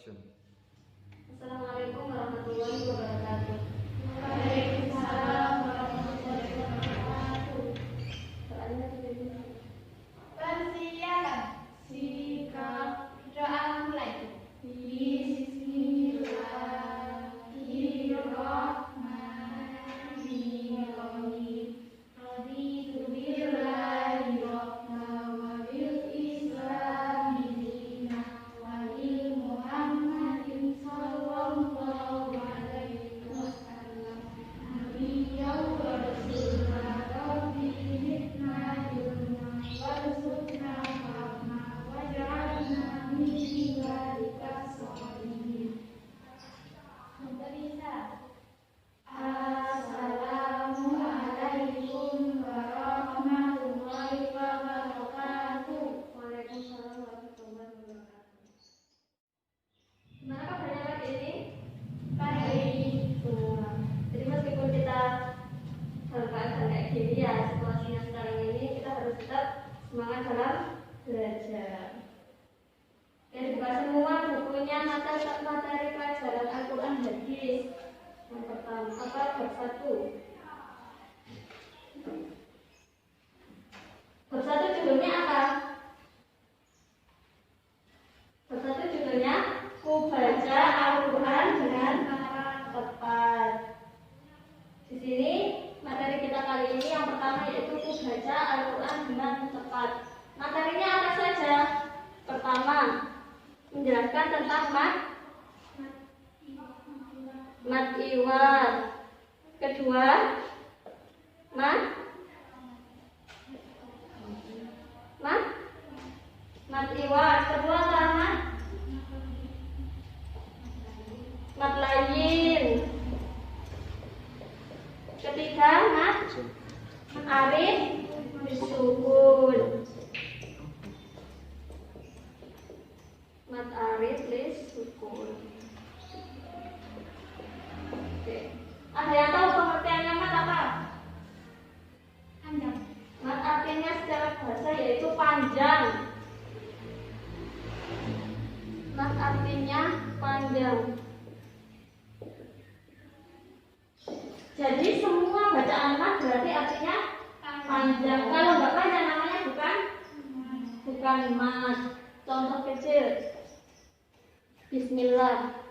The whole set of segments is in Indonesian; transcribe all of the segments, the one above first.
Action. Assalamualaikum warahmatullahi wabarakatuh. Waalaikumsalam warahmatullahi wabarakatuh. Soalnya dulu. Persiapan sikap doa mulai. Bismillahirrahmanirrahim. Raditu billahi rabbana wa bil islami dinan wa bil Muhammadin sallallahu alaihi wasallam nabiyyan wa rasulan rabbi zidna ilma warzuqna fahma waj'alna min ibadika sholihin. Assalamualaikum warahmatullahi wabarakatuh. Waalaikumsalam warahmatullahi wabarakatuh. Gimana kabarnya pagi ini? Baik. Jadi meskipun kita dalam keadaan kayak gini ya, situasinya sekarang ini, kita harus tetap semangat dalam belajar. Yang dibuka semua bukunya, materi pelajaran Al-Quran hadis. Yang pertama, bab 1. Bab 1 judulnya apa? Bab 1 judulnya ku baca Al-Quran dengan tepat. Di sini materi kita kali ini yang pertama yaitu ku baca Al-Quran dengan tepat. Materinya apa saja? Pertama, menjelaskan tentang mad iwad. Kedua, mad iwad. Kedua apa? Mad lain. Ketiga, mad arif disukun. Mad arif disukun. Oke. Ada yang tahu pengertiannya mad apa? Panjang. Mad artinya secara bahasa yaitu panjang. Mad artinya panjang. Jadi semua bacaan mad berarti artinya panjang. Kalau nggak panjang namanya bukan mad. Contoh kecil. Bismillah.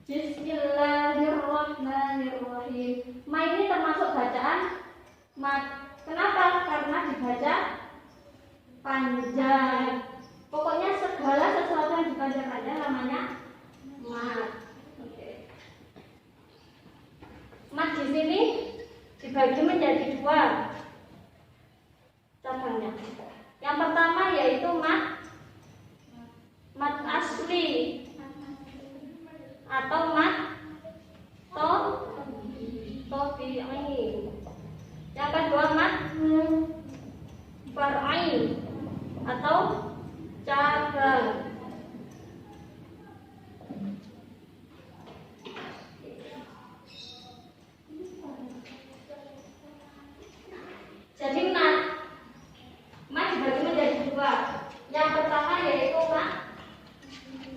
Bismillahirrahmanirrahim. Ma ini termasuk bacaan mad. Kenapa? Karena dibaca panjang. Pokoknya segala sesuatu yang dibaca panjang namanya mad. Oke. Mad di sini dibagi menjadi dua cabangnya. Yang pertama yaitu mad asli atau mad tabi'i. Yang kedua mad far'i atau cabang. Jadi mad dibagi menjadi dua. Yang pertama yaitu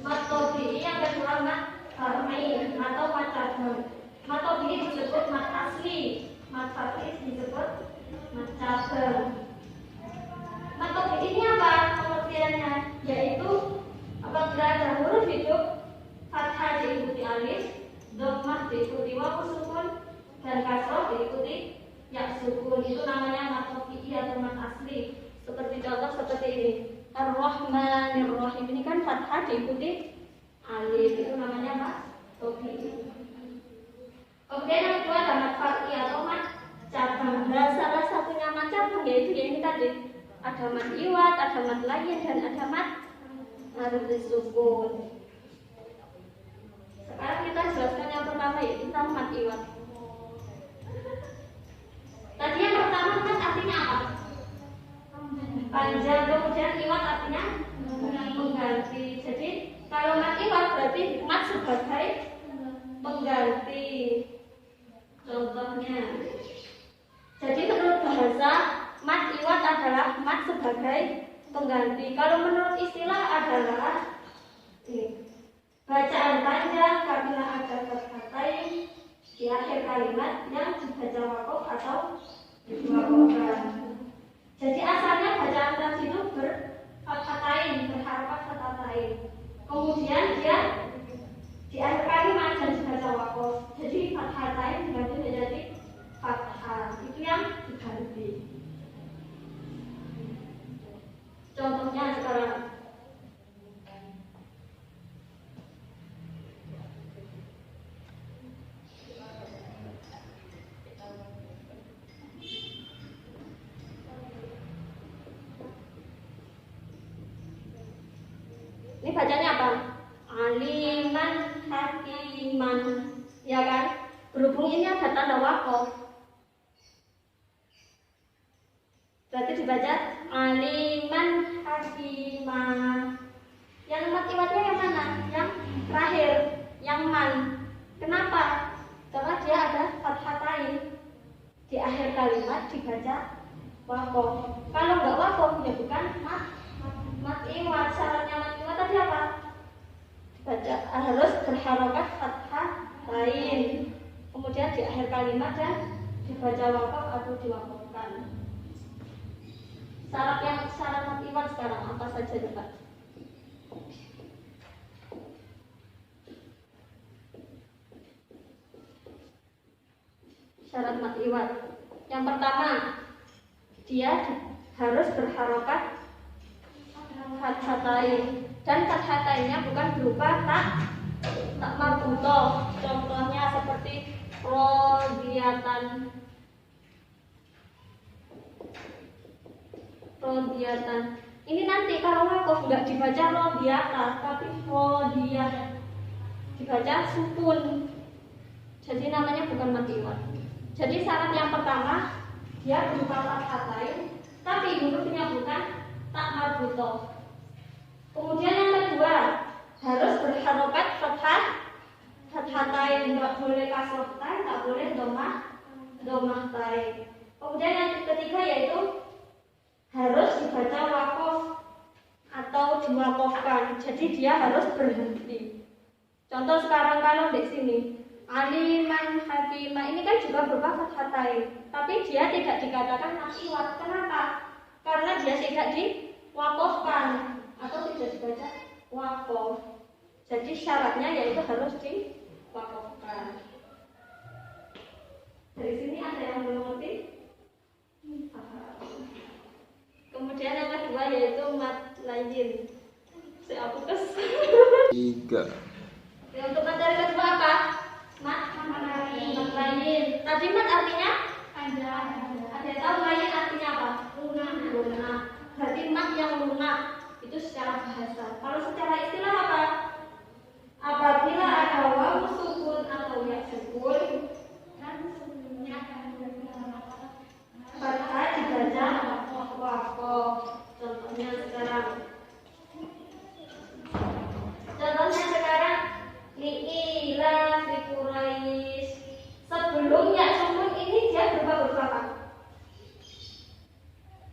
mad tabi'i, yang kedua mad far'i atau mad cabang. Mad tabi'i disebut mad asli, mad far'i disebut mad cabang. Mad tabi'i ini apa pengertiannya? Yaitu apabila ada huruf hidup fathah diikuti alif, dhammah diikuti wawu sukun, dan kasroh diikuti ya sukun, itu namanya mad tabi'i atau mad asli. Seperti contoh seperti ini, Ar-Rahmanir-Rahim, ini kan fathah diikuti alif, itu namanya mad tabi'i. Kemudian yang kedua ada mad far'i atau mad cabang. Dan salah satunya mad cabang yaitu yang ini tadi, ada mad iwad, ada mad lain, dan ada mad harus disukun. Sekarang kita jelaskan yang pertama yaitu tentang mad iwad. Tadi yang pertama mad artinya apa? Panjang, kemudian iwad artinya mengganti. sebagai pengganti. Kalau menurut istilah adalah ini, bacaan panjang karena ada fathatain di akhir kalimat yang dibaca wakof atau diwakofkan. Jadi asalnya bacaan tadi itu berfathatain, berharakat fathatain. Kemudian dia di akhir kalimat dan dibaca wakof. Jadi fathatain diganti menjadi fathah. Itu yang diganti. Contohnya sekarang. Ini bacanya apa? Aliman hakiman, ya kan? Berhubung ini ada tanda wakof, berarti dibaca aliman hakiman. Yang matiwatnya yang mana? Yang terakhir, yang man. Kenapa? Karena dia ada fathatain di akhir kalimat dibaca wakof. Kalau nggak wakof ya bukan matiwat. Syaratnya matiwat tadi apa? Baca harus berharokat fathah lain. Kemudian di akhir kalimat dan dibaca wakof atau diwakofkan. Syarat matiwat sekarang apa saja coba? Syarat matiwat. Yang pertama, dia harus berharokat fathatain, dan fathatainnya bukan berupa tak marbutoh. Contohnya seperti rodiyatan. Ini nanti kalau wakof nggak dibaca rodiyata, tapi rodiyah, dibaca sukun. Jadi namanya bukan matiwat. Jadi syarat yang pertama, dia berupa fathatain, tapi hurufnya bukan tak marbutoh. Kemudian yang kedua, harus berharokat fathatain, nggak boleh kasrohtain, nggak boleh domahtain. Kemudian yang ketiga yaitu harus dibaca wakof atau diwakofkan. Jadi dia harus berhenti. Contoh sekarang kalau di sini aliman hakimah, ini kan juga berupa fathatain, tapi dia tidak dikatakan matiwat. Kenapa? Karena dia tidak diwakofkan atau tidak dibaca wakof. Jadi syaratnya yaitu harus diwakofkan. Dari sini ada yang belum mengerti? Kemudian yang kedua yaitu mat lain. Saya hapus. 3. Untuk materi kedua apa? Mat lain. Tadi mat artinya? Ada yang tahu lain artinya apa? Lunak. Berarti mat yang lunak. Itu secara bahasa. Kalau secara istilah apa? Apabila ada wawu sukun atau ya sukun, fathah dibaca wakof. Contohnya sekarang li'ila fi Quraisy. Sebelum ya sukun ini dia berupa huruf apa?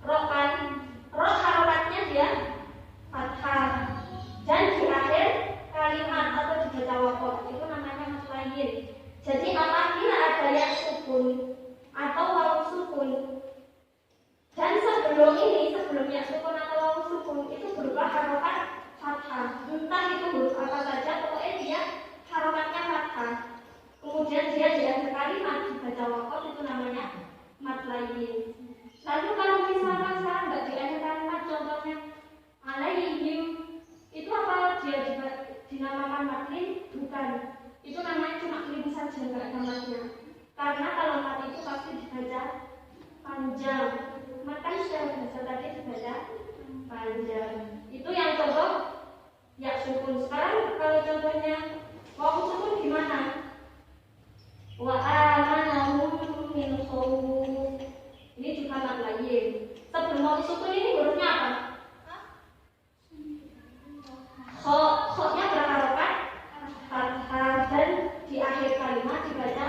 Ro kan? Ro harokatnya dia fathah, dan di akhir kalimat atau dibaca wakof itu namanya mat lain. Jadi apabila ada yang sukun atau wawu sukun, dan sebelum ya sukun atau wawu sukun itu berupa harokat fathah, entah itu huruf apa saja, pokoknya dia harokatnya fathah. Kemudian dia di akhir kalimat dibaca wakof, itu namanya mat lain. Lalu kalau misalkan sekarang nggak di akhir kalimat, contohnya alaihim, itu apa dia dinamakan mat lain? Bukan. Itu namanya cuma lin saja, nggak ada matnya. Karena kalau mat itu pasti dibaca panjang. Maka secara bahasa tadi dibaca panjang. Itu yang contoh ya sukun. Sekarang kalau contohnya wawu sukun gimana? Wa amanahum min khawf. Ini juga mat lain. Sebelum wawu sukun ini hurufnya apa? Khotnya berharokat fathah, dan di akhir kalimat dibaca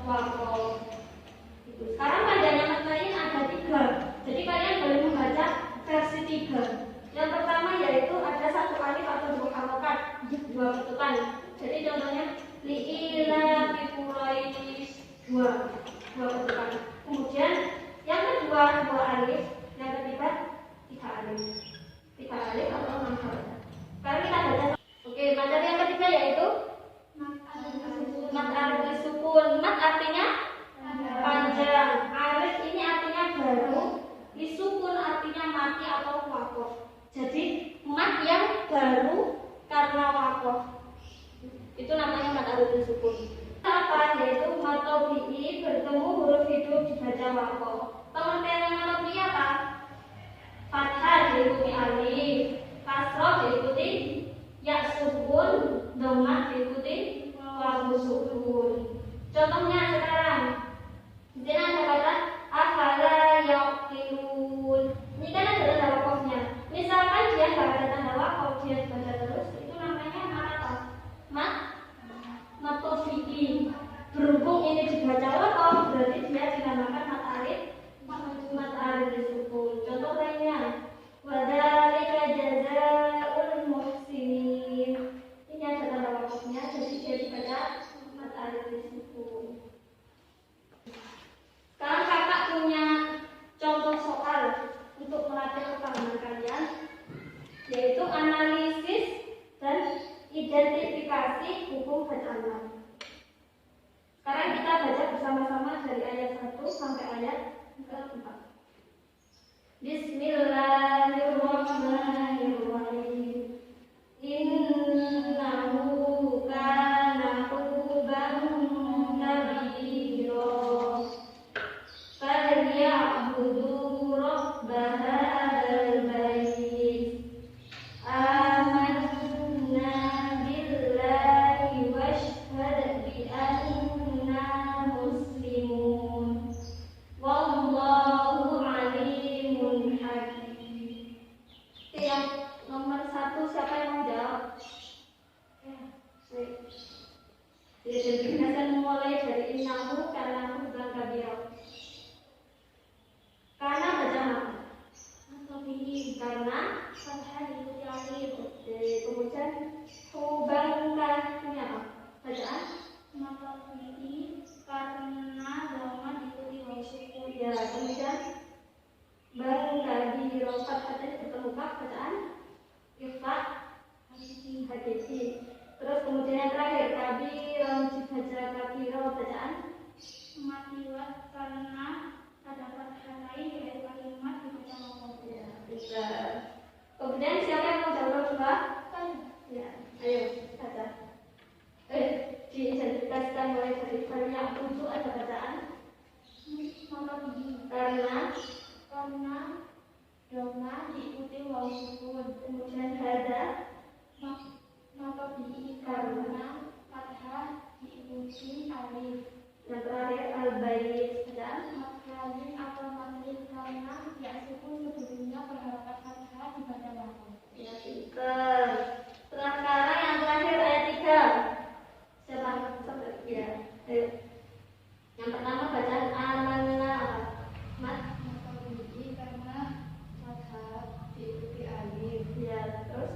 wakof. Sekarang panjangnya mat lain ada 3. Jadi kalian boleh membaca dua bentukan. Jadi contohnya liila Quraisy dua bentukan. Kemudian yang kedua dua alif, yang ketiga tiga alif atau enam huruf. Sekarang kita baca. Oke, materi yang ketiga yaitu mat arif sukun. Mat artinya panjang. Arif ini artinya baru. Disukun artinya mati atau wakof. Jadi mat yang baru karena wakof itu namanya mat arif sukun. Apa? Yaitu mat tabi'i bertemu huruf hidup dibaca wakof. Pengertiannya mat tabi'i apa? Fathah diikuti alif, kasroh diikuti ya sukun, dhammah diikuti wawu sukun. Contohnya sekarang, di sini ada kata afala yaqilun. Ini kan ada tanda wakofnya. Misalkan dia nggak ada tanda wakof, dia baca terus, itu namanya apa? Mat tabi'i. Berhubung ini dibaca wakof, berarti dia dinamakan mat arif sukun. Contoh lainnya, wadzalika jazaa'ul muhsinin. Ini ada tanda wakofnya, jadi dia dibaca mat arif sukun. Sekarang kakak punya contoh soal untuk melatih kepahaman kalian, yaitu analisis dan identifikasi hukum bacaan mat. Sekarang kita baca bersama-sama dari ayat 1 sampai ayat ke-4. Bismillahirrahmanirrahim. Innahu kana huban kabira. Falyabudu rabb hadzal bait. Amanna billahi washhad bi anna muslimun. Wallahu alimun hakim. Yang nomor 1 siapa yang mau jawab? Jadi kita akan mulai dari innahu kana huban kabira. Karena baca apa? Karena fathah diikuti alif. Kemudian hubannya apa? Bacaan karena dhammah diikuti wawu sukun. ya. Kemudian bangga di rokat hati bertemu kaf, bacaan ifat hakiki. Terus kemudian yang terakhir kabirun dibaca kabiro, bacaan Matiwat karena ada fathah lain yaitu kalimat dibaca wakof. ya, bisa. Kemudian siapa yang mau jawab dua? Ya, ayo baca. Diidentifikasikan mulai dari yang untuk ada bacaan karena dhammah diikuti wawu sukun. kemudian hada Karena fathah diikuti alif. yang terakhir al-bait dan Matlin atau matlin karena ya sukun sebelumnya berharakat fathah dibaca wakof. ya, pinter. Sekarang yang terakhir ayat 3. Siapa? Ya, ayo. Yang pertama bacaan amanna mat Karena fathah diikuti alif. ya, terus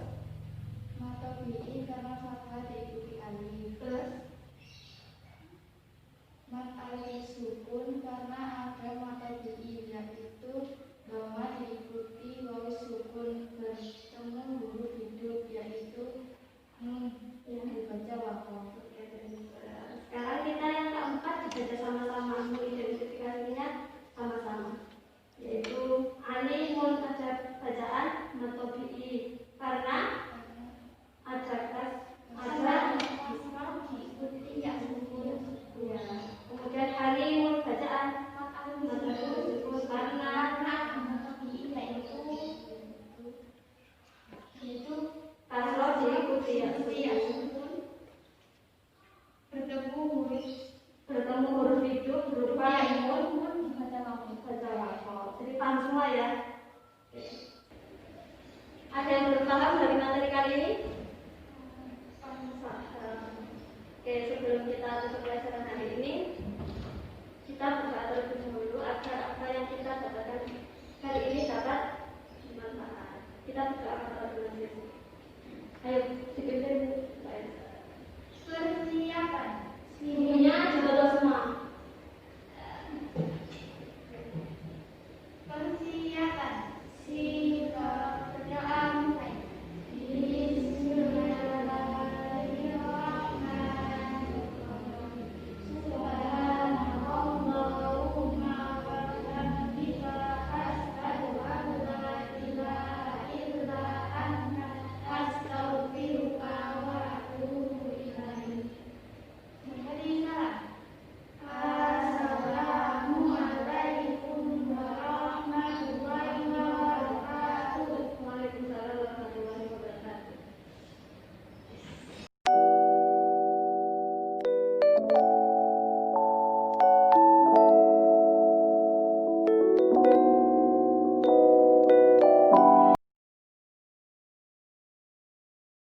Karena fathah diikuti alif. terus Mat alif sukun karena ada mata bi'i, yaitu dhammah diikuti wawu sukun bertemu huruf hidup, yaitu nun yang dibaca wakof. sekarang kita yang keempat dibaca sama-sama, mengidentifikasinya sama-sama, yaitu alimun ada bacaan matobi'i karena ada kas ada diikuti ya sukun. ya. Kemudian alimun bacaan matobi'i karena yaitu kasroh diikuti ya bertemu huruf hidup berupa nun dibaca wakof. baca wakof. Jadi paham semua ya. Ada yang belum paham dari materi kali ini? Oke, sebelum kita tutup pelajaran hari ini, kita berdoa terlebih dahulu agar apa yang kita dapatkan hari ini dapat bermanfaat. Kita berdoa kepada Tuhan Yesus. Ayo,